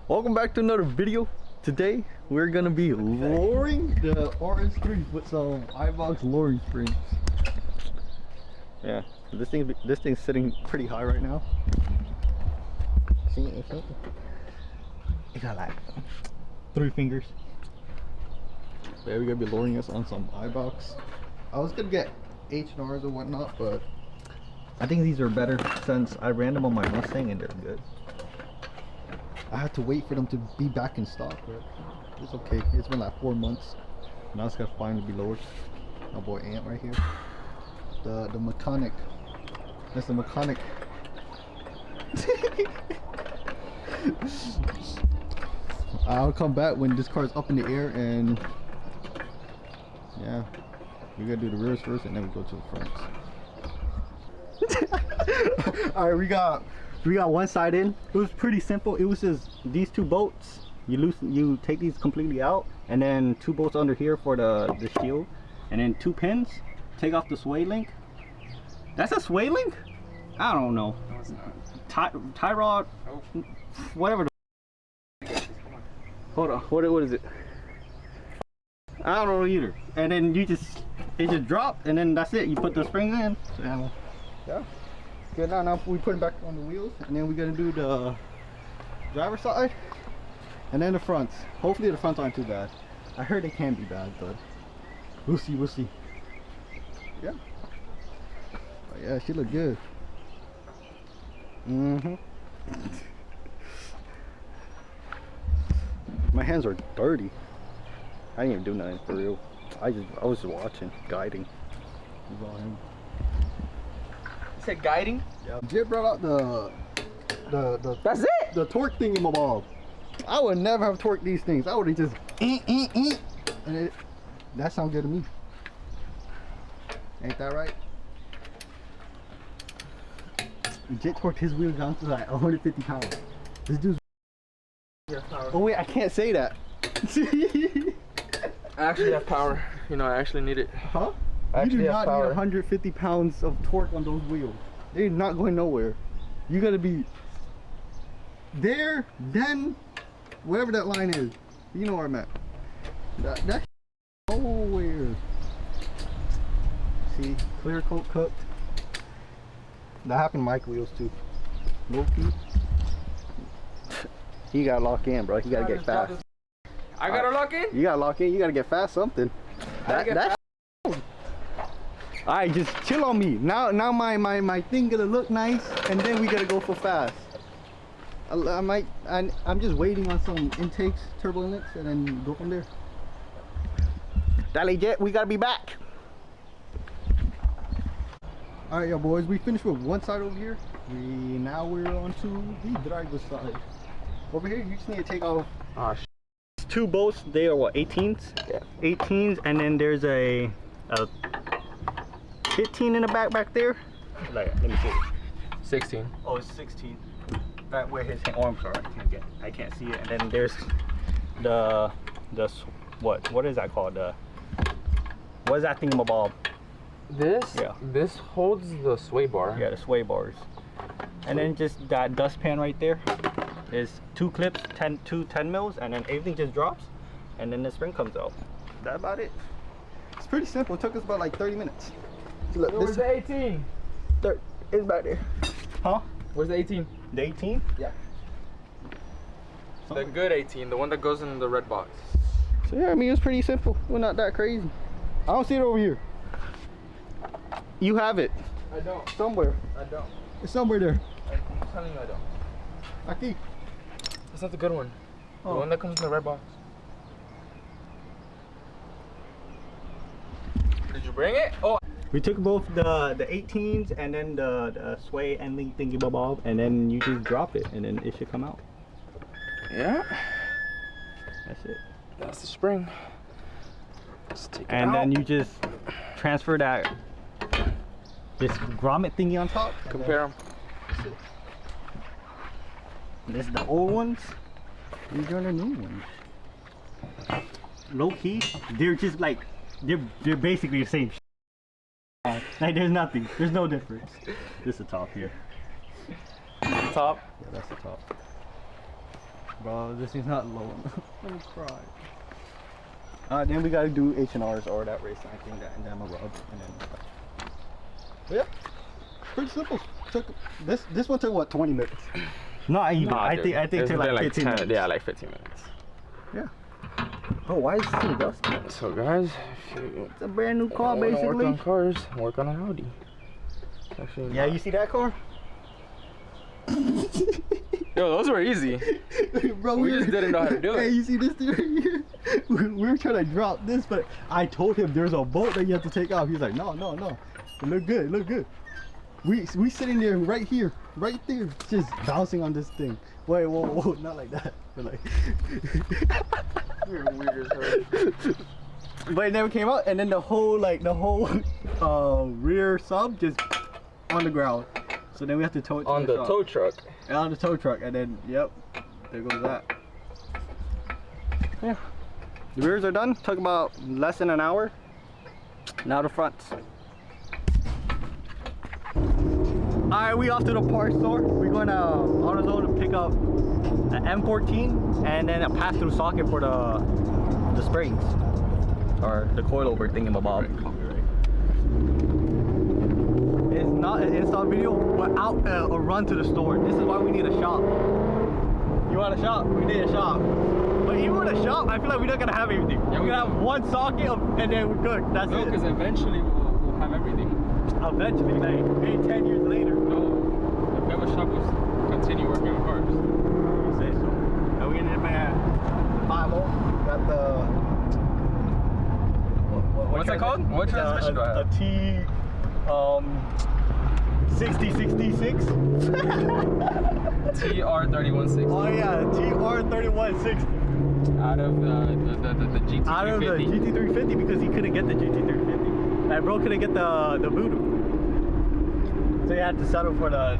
Welcome back to another video. Today we're gonna be lowering the RS3 with some iBox lowering springs. Yeah, this thing's sitting pretty high right now. See it? It got like 3 fingers. Yeah, we're gonna be lowering this on some iBox. I was gonna get H&Rs or whatnot, but I think these are better since I ran them on my Mustang and they're good. I had to wait for them to be back in stock, but it's okay. It's been like 4 months. Now it's gonna finally be lowered. My boy Ant right here. The mechanic. That's the mechanic. I'll come back when this car is up in the air, and yeah, we gotta do the rears first and then we go to the fronts. Alright, we got one side in. It was pretty simple. It was just these 2 bolts. You take these completely out, and then 2 bolts under here for the shield, and then 2 pins. Take off the sway link. That's a sway link? I don't know. No, it's not. Tie rod, whatever. Hold on. What is it? I don't know either. And then it just dropped, and then that's it. You put the springs in. So, yeah. Good. Now we put it back on the wheels, and then we're gonna do the driver's side, and then the fronts. Hopefully the fronts aren't too bad. I heard they can be bad, but we'll see. We'll see. Yeah. Oh, yeah, she look good. My hands are dirty. I didn't even do nothing for real. I was just watching, guiding. Said guiding? Yeah. Jit brought out the That's it? the torque thingy-mabob. I would never have torqued these things. I would have just and that sounds good to me. Ain't that right? Jit torqued his wheels down to like 150 pounds. This dude's oh wait, I can't say that. I actually have power. You know, I actually need it. Huh? You do not need 150 pounds of torque on those wheels. They're not going nowhere. You gotta be there, then wherever that line is. You know where I'm at. That's nowhere. See, clear coat cooked. That happened to Mike wheels too. Low key. You gotta lock in, bro. You gotta get fast. I gotta lock in? You gotta lock in. You gotta get fast something. Alright, just chill on me. Now my thing gonna look nice, and then we gotta go for fast. I'm just waiting on some intakes, turbo inlets, and then go from there. Dally Jet, we gotta be back. Alright, y'all boys, we finished with one side over here. Now we're on to the driver's side. Over here, you just need to take off 2 bolts. They are what, 18s? Yeah. 18s, and then there's a 15 in the back there. Like, let me see. 16. Oh, it's 16. That where his arms are. I can't see it. And then there's the what is that called? What is that thingamabob? This? Yeah. This holds the sway bar. Yeah, the sway bars. And then just that dustpan right there is 2 clips, 10 mils, and then everything just drops, and then the spring comes out. That's about it. It's pretty simple. It took us about like 30 minutes. So look, Where's the 18? It's back there. Huh? Where's the 18? The 18? Yeah. The good 18, the one that goes in the red box. So yeah, I mean, it's pretty simple. We're not that crazy. I don't see it over here. You have it. I don't. Somewhere. I don't. It's somewhere there. I'm telling you I don't. Aquí. That's not the good one. The one that comes in the red box. Did you bring it? Oh. We took both the 18s and then the sway and link thingy-mabob, and then you just drop it, and then it should come out. Yeah. That's it. That's the spring. Let's take it and out. then you just transfer this grommet thingy on top. Compare them. This is the old ones. These are the new ones. Low key, they're just like they're basically the same. Like there's no difference. This is the top here. Top? Yeah, that's the top. bro. This is not low enough. I'm gonna cry. Then we gotta do H&Rs or that race thing that, and then I'm gonna rub, and then. But yeah, pretty simple. Took this one took what 20 minutes. Not even. Nah, I think it took like 15 minutes. Yeah, like 15 minutes. Yeah. Oh, why is it so dusty? So guys, It's a brand new car, basically. Work on cars. Work on an Audi. Actually, yeah, you see that car? Yo, those were easy. Bro, we just didn't know how to do it. Hey, you see this dude right here? We were trying to drop this, but I told him there's a boat that you have to take off. He's like, no. It look good, look good. We sitting there right here, right there, just bouncing on this thing. Wait, whoa, not like that. But like, You're weird as hell. But it never came out, and then the whole rear sub just on the ground. So then we have to tow it to on the shop. tow truck. And on the tow truck, and then yep, there goes that. Yeah, the rears are done. Took about less than an hour. Now the fronts. Alright, we off to the parts store. We're going to AutoZone to pick up an M14 and then a pass-through socket for the springs or the coilover thingamabob. It's not an install video without a run to the store. This is why we need a shop. You want a shop? We need a shop. But even with a shop, I feel like we're not gonna have everything. Yeah, we're gonna have one socket and then we're good. That's it. No, because eventually we'll have everything. Eventually, like maybe 10 years later. No, if we have a shop, we'll continue working on cars. You say so. And we ended up at 5.0. Got the what's that called? What transmission do I have? A T 6066. TR316. Oh yeah, TR316. Out of the GT350. Out of the GT350 because he couldn't get the GT350. That bro couldn't get the Voodoo. So you had to settle for the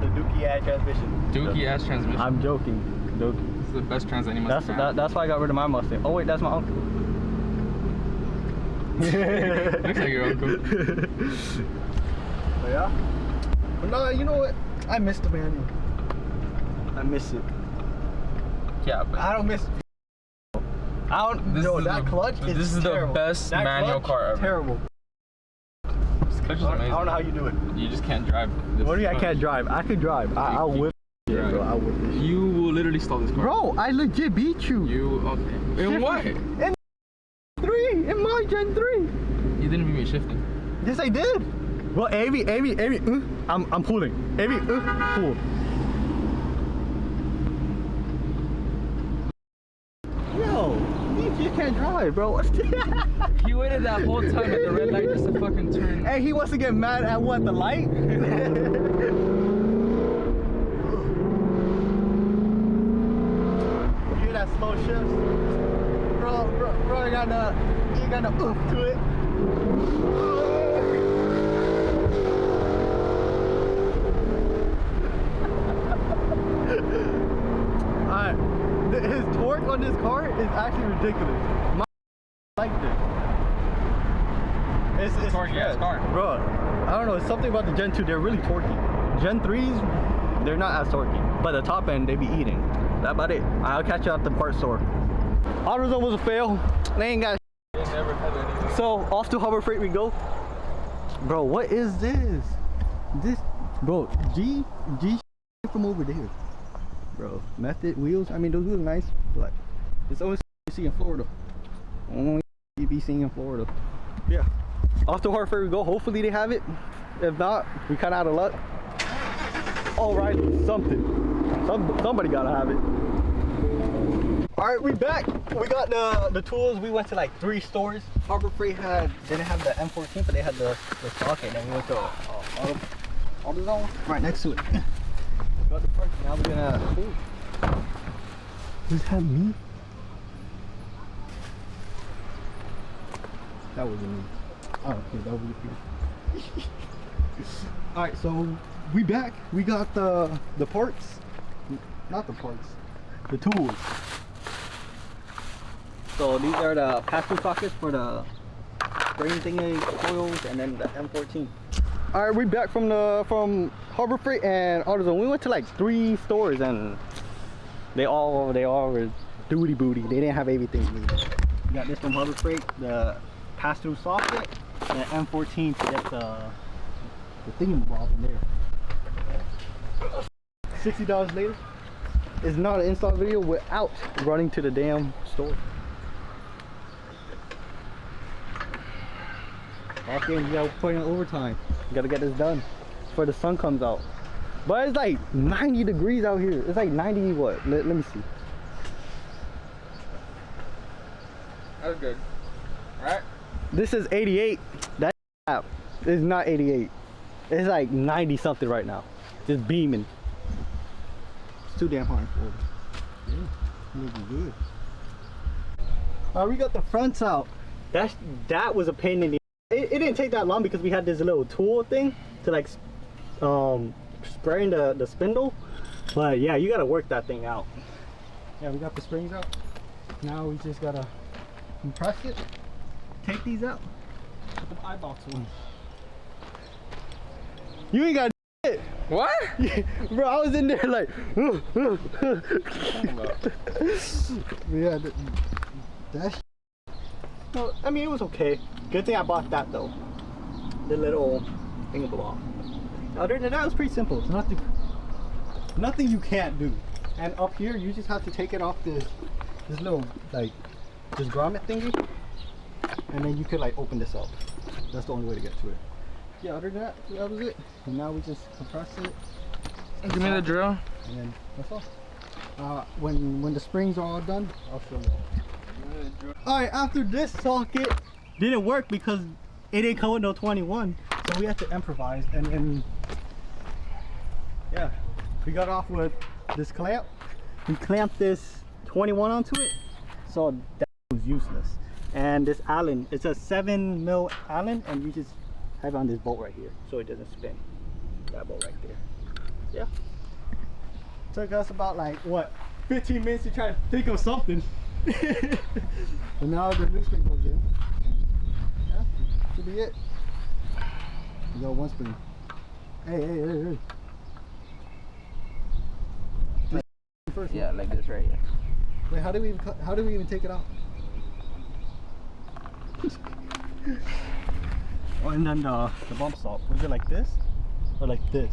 Dookie ass transmission. Dookie ass transmission. I'm joking. Dookie. This is the best trans any Mustang. That's why I got rid of my Mustang. Oh wait, that's my uncle. Looks like your uncle. But yeah. But no, you know what? I miss the manual. I miss it. Yeah, but I don't miss. I don't. Yo, that clutch is This is terrible. the best that manual car ever. Terrible. This clutch is amazing. I don't know how you do it. You just can't drive. What do you mean I can't drive? I could drive. I'll whip. Yeah, bro, I'll whip this. You will literally stall this car. Bro, I legit beat you. Okay. In what? In 3. In my Gen 3. You didn't beat me shifting. Yes, I did. Well, Amy, I'm pulling. Amy, pull. Yo, you can't drive, bro. He waited that whole time at the red light just to fucking turn. Hey, he wants to get mad at what, the light? You hear that slow shift? Bro, you got the oof to it. Alright, his torque on this car is actually ridiculous. My like this. It's torque, yeah, it's car. Bro, I don't know, it's something about the Gen 2, they're really torquey. Gen 3s, they're not as torquey. But the top end, they be eating. That's about it. I'll catch you at the parts store. AutoZone was a fail. They ain't got They never had anything. So off to Harbor Freight we go. Bro, what is this? Bro, G from over there. Bro, method wheels. I mean, those wheels are nice, but it's always you see in Florida. Only you be seeing in Florida. Yeah. Off to Harbor Freight we go. Hopefully they have it. If not, we kind of out of luck. All right, something. Somebody gotta have it. All right, we back. We got the tools. We went to like 3 stores. Harbor Freight didn't have the M14, but they had the socket. And we went to AutoZone right next to it. Got the parts. Now we're gonna. Ooh. Does that me? That wasn't me. Oh, okay, that was you. All right, so we back. We got the parts. Not the parts. The tools. So these are the pass-through sockets for the spring thingy coils, and then the M14. All right, we back from Harbor Freight and AutoZone. We went to like 3 stores, and They all were duty booty. They didn't have everything we needed. We got this from Harbor Freight, the pass-through socket, and M14 to get the thingamabob in there. $60 later. It's not an install video without running to the damn store. Okay, we gotta put in overtime. We gotta get this done before the sun comes out. But it's like 90 degrees out here. It's like 90 what? Let me see. That's good. Alright? This is 88. That is not 88. It's like 90 something right now. Just beaming. It's too damn hard for it. Yeah, looking good. Alright, we got the fronts out. That was a pain in the. It didn't take that long because we had this little tool thing to like spraying the spindle. But yeah, you gotta work that thing out. Yeah, we got the springs out. Now we just gotta compress it. Take these out. Put the eye box one. You ain't got it. What? Bro, I was in there like yeah, that no, I mean it was okay. Good thing I bought that though. The little thingamabob. Other than that, it was pretty simple. It's nothing you can't do. And up here, you just have to take it off this little like this grommet thingy, and then you could like open this up. That's the only way to get to it. Yeah, other than that, that was it. And now we just compress it. Give me the drill. And then that's all. When the springs are all done, I'll show you. Alright, after this socket didn't work because it didn't come with no 21, so we had to improvise. And then yeah, we got off with this clamp. We clamped this 21 onto it, so that was useless. And this Allen, it's a 7mm Allen, and you just have it on this bolt right here so it doesn't spin. That bolt right there. Yeah. Took us about like what, 15 minutes to try to think of something. And now the new spring goes in. Yeah, should be it. We got one spring. Hey. First, Yeah, like this right here. wait, how do we even take it out? Oh, and then the bump stop. Was it like this or like this?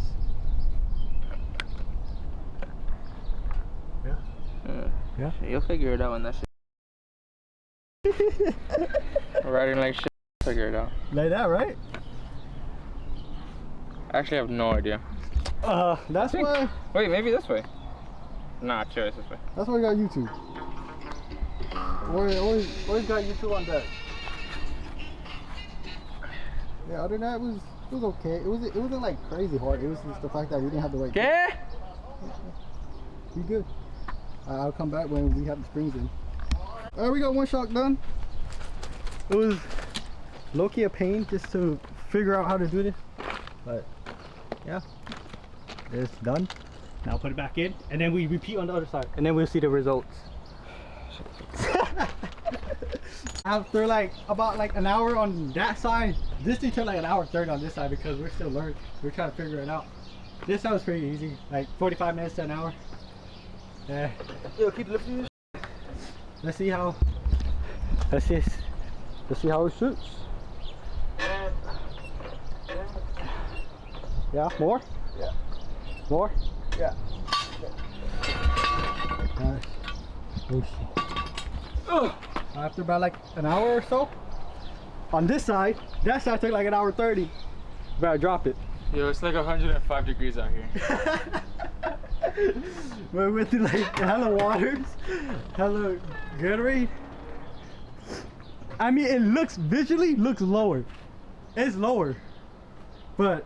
Yeah. You'll figure it out when that shit. Riding like shit, figure it out. Like that, right? Actually, I have no idea. That's why. Wait, maybe this way. Nah, chill, it's this way. That's why we got YouTube. Always got YouTube on deck. Yeah, other than that, it was okay. It wasn't like crazy hard. It was just the fact that we didn't have the right. ¿Qué? We good. I'll come back when we have the springs in. Alright, we got one shock done. It was low-key a pain just to figure out how to do this, but yeah, it's done. Now put it back in, and then we repeat on the other side, and then we'll see the results. After like about like an hour on that side, this thing took like an hour 30 on this side because we're still learning. We're trying to figure it out. This side was pretty easy, like 45 minutes to an hour. Yeah. Yo, keep lifting this. Let's see how it shoots. Yeah, more? Yeah. More? Yeah. Nice. After about like an hour or so, on this side, that side took like an hour 30. Better drop it. Yo, it's like 105 degrees out here. We went through like hella waters, hella Gatorade. I mean, it visually looks lower. It's lower, but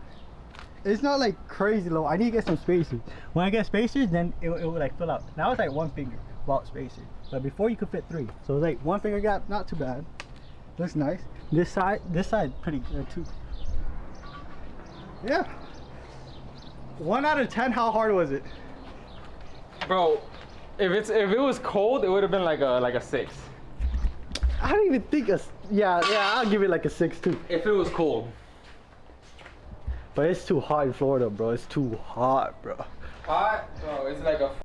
it's not like crazy low. I need to get some spacers. When I get spacers, then it will like fill out. Now it's like one finger without spacers, but before you could fit 3. So it's like one finger gap, not too bad. Looks nice. This side pretty good too. Yeah. 1 out of 10. How hard was it? Bro, if it was cold, it would have been like a 6. I don't even think yeah, I'll give it like a 6 too. If it was cold. But it's too hot in Florida, bro. It's too hot, bro. Hot? Bro, it's like a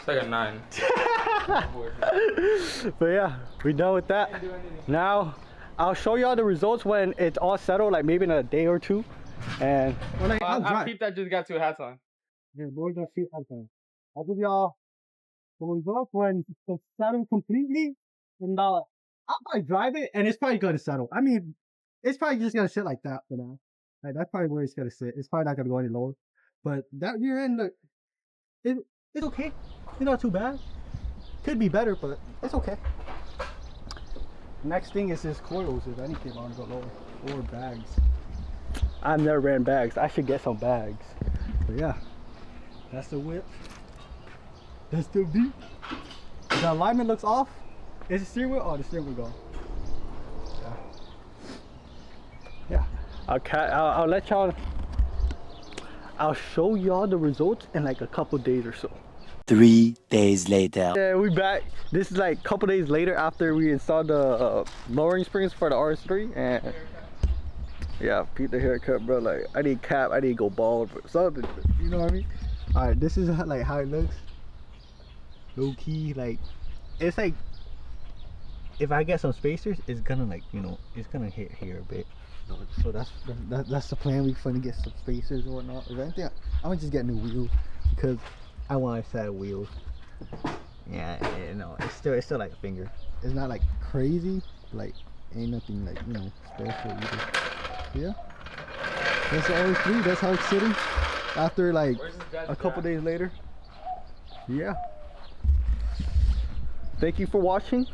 It's like a 9. But yeah, we're done with that. Now, I'll show y'all the results when it's all settled, like maybe in a day or two. And well, like, I peeped that just got 2 hats on. Yeah, boys, I'll give y'all the results when it's settled completely. And I'll probably drive it, and it's probably gonna settle. I mean, it's probably just gonna sit like that for now. Like that's probably where it's gonna sit. It's probably not gonna go any lower. But that rear end, look, it's okay. It's not too bad. Could be better, but it's okay. Next thing is this coils. If anything, I want to go lower. Or bags. I've never ran bags. I should get some bags. But yeah, that's the whip. That's the V. The alignment looks off. Is the steering wheel? Oh, the steering wheel gone. Yeah. I'll let y'all. I'll show y'all the results in like a couple days or so. 3 days later. Yeah, we back. This is like a couple days later after we installed the lowering springs for the RS3, and yeah, Pete the haircut, bro. Like I need cap, I need to go bald, but something. You know what I mean? All right, this is like how it looks. Low key, like it's like if I get some spacers, it's gonna like it's gonna hit here a bit. So that's the plan. We finna get some spacers or whatnot. If anything, I'm gonna just get new wheels because I want a set of wheels. Yeah, it's still like a finger. It's not like crazy, like ain't nothing like special either. Yeah, that's the RS3. That's how it's sitting after like a couple days later. Yeah. Thank you for watching,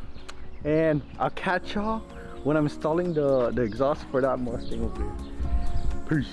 and I'll catch y'all when I'm installing the exhaust for that Mustang over there. Peace.